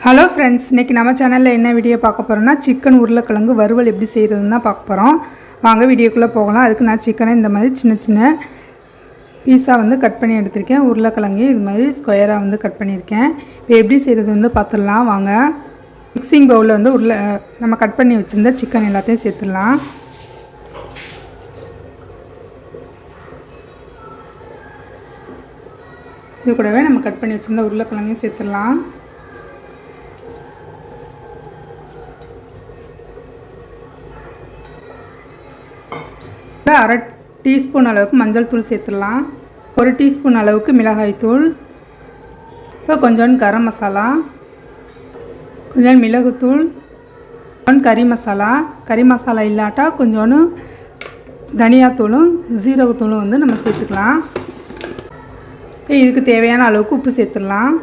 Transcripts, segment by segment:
Hello friends, இன்றைக்கி நம்ம சேனலில் என்ன வீடியோ பார்க்க போகிறோம்னா சிக்கன் உருளைக்கிழங்கு வறுவல் எப்படி செய்கிறதுன்னு தான் பார்க்க போகிறோம். வாங்க வீடியோக்குள்ளே போகலாம். அதுக்கு நான் சிக்கனை இந்த மாதிரி சின்ன சின்ன பீஸாக வந்து கட் பண்ணி எடுத்திருக்கேன். உருளைக்கிழங்கு இது மாதிரி ஸ்கொயராக வந்து கட் பண்ணியிருக்கேன். இப்போ எப்படி செய்கிறது வந்து பார்த்துடலாம் வாங்க. மிக்சிங் பவுலில் வந்து நம்ம கட் பண்ணி வச்சுருந்த சிக்கன் எல்லாத்தையும் சேர்த்துடலாம். இது கூடவே நம்ம கட் பண்ணி வச்சுருந்த உருளைக்கிழங்கையும் சேர்த்துடலாம். அரை டீஸ்பூன் அளவுக்கு மஞ்சள் தூள் சேர்த்துடலாம். 1 டீஸ்பூன் அளவுக்கு மிளகாய் தூள், இப்போ கொஞ்சோண்டு கரம் மசாலா, கொஞ்சோண்டு மிளகுத்தூள், கொஞ்சோண்டு கறி மசாலா இல்லாட்டா கொஞ்சோண்டு தனியாத்தூளும் ஜீரகத்தூளும் வந்து நம்ம சேர்த்துக்கலாம். இதுக்கு தேவையான அளவுக்கு உப்பு சேர்த்துடலாம்.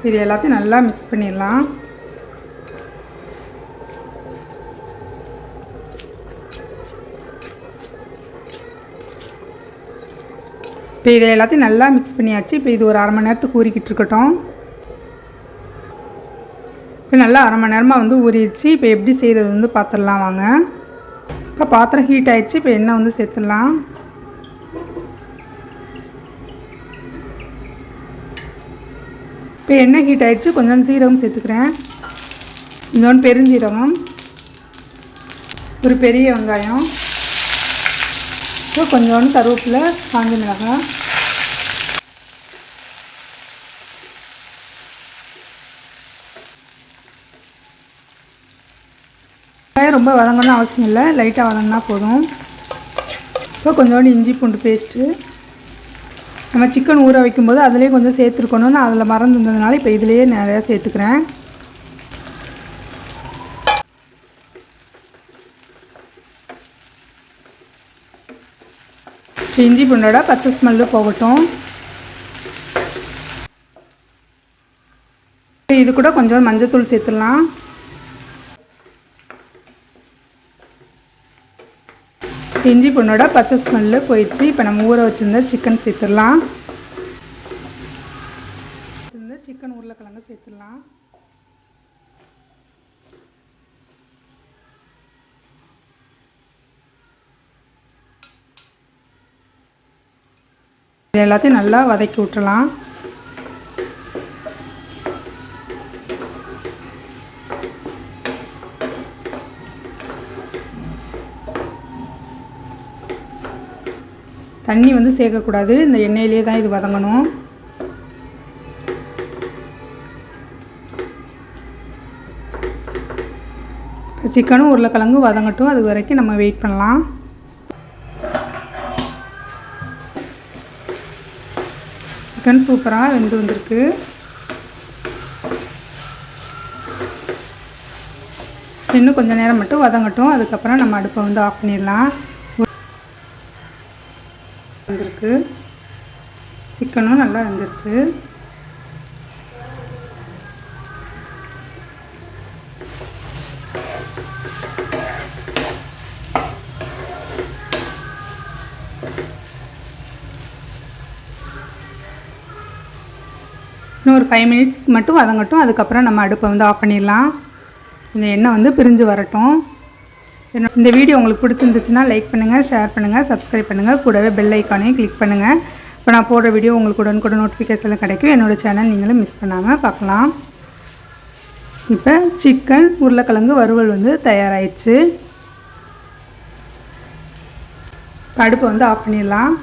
இது எல்லாத்தையும் நல்லா மிக்ஸ் பண்ணிடலாம். இப்போ இதை எல்லாத்தையும் நல்லா மிக்ஸ் பண்ணியாச்சு. இப்போ இது ஒரு அரை மணி நேரத்துக்கு ஊறிக்கிட்டு இருக்கட்டும். இப்போ நல்லா அரை மணி நேரமாக வந்து ஊறிடுச்சு. இப்போ எப்படி செய்கிறது வந்து பார்த்துடலாம் வாங்க. இப்போ பாத்திரம் ஹீட் ஆகிடுச்சு. இப்போ எண்ணெய் வந்து சேர்த்துடலாம். இப்போ எண்ணெய் ஹீட் ஆகிடுச்சு. கொஞ்சோண்டு சீரகம் சேர்த்துக்கிறேன், கொஞ்சோண்டு பெருஞ்சீரகம், ஒரு பெரிய வெங்காயம், கொஞ்சோண்டு கருவேப்பிலை, காஞ்ச மிளகாய், ரொம்ப வதங்கணும்னு அவசியம் இல்லை, லைட்டாக வதங்கினா போதும். இப்போ கொஞ்சோண்டு இஞ்சி பூண்டு பேஸ்ட்டு, நம்ம சிக்கன் ஊற வைக்கும்போது அதிலே கொஞ்சம் சேர்த்துருக்கணும்னு அதில் மறந்துருந்ததுனால இப்போ இதிலேயே நிறையா சேர்த்துக்கிறேன். இஞ்சி பூண்டோட பச்சை ஸ்மெல்லு போகட்டும். இது கூட கொஞ்சம் மஞ்சத்தூள் சேர்த்துடலாம். இஞ்சி பூண்டோட பச்சை ஸ்மெல்லு போயிடுச்சு. இப்போ நம்ம ஊற வச்சுருந்த சிக்கன் சேர்த்துடலாம். சிக்கன் உருளைக்கிழங்கு சேர்த்துடலாம். இது எல்லாத்தையும் நல்லா வதக்கி விட்டுறலாம். தண்ணி வந்து சேர்க்கக்கூடாது, இந்த எண்ணெயிலே தான் இது வதங்கணும். சிக்கனும் உருளைக்கிழங்கும் வதங்கட்டும், அது வரைக்கும் நம்ம வெயிட் பண்ணலாம். சிக்கன் சூப்பராக வெந்து வந்திருக்கு. இன்னும் கொஞ்சம் நேரம் மட்டும் வதங்கட்டும், அதுக்கப்புறம் நம்ம அடுப்பை வந்து ஆஃப் பண்ணிடலாம். வந்திருக்கு, சிக்கனும் நல்லா வெந்துருச்சு. இன்னும் ஒரு 5 மினிட்ஸ் மட்டும் வதங்கட்டும், அதுக்கப்புறம் நம்ம அடுப்பை வந்து ஆஃப் பண்ணிடலாம். இந்த எண்ணெய் வந்து பிரிஞ்சு வரட்டும். இந்த வீடியோ உங்களுக்கு பிடிச்சிருந்துச்சுன்னா லைக் பண்ணுங்கள், ஷேர் பண்ணுங்கள், சப்ஸ்கிரைப் பண்ணுங்கள், கூடவே பெல் ஐக்கானையும் கிளிக் பண்ணுங்கள். இப்போ நான் போடுற வீடியோ உங்களுக்கு உடனுக்குடன் நோட்டிஃபிகேஷனில் கிடைக்கும். என்னோடய சேனல் நீங்களும் மிஸ் பண்ணாமல் பார்க்கலாம். இப்போ சிக்கன் உருளைக்கிழங்கு வறுவல் வந்து தயாராகிடுச்சு. அடுப்பை வந்து ஆஃப் பண்ணிடலாம்.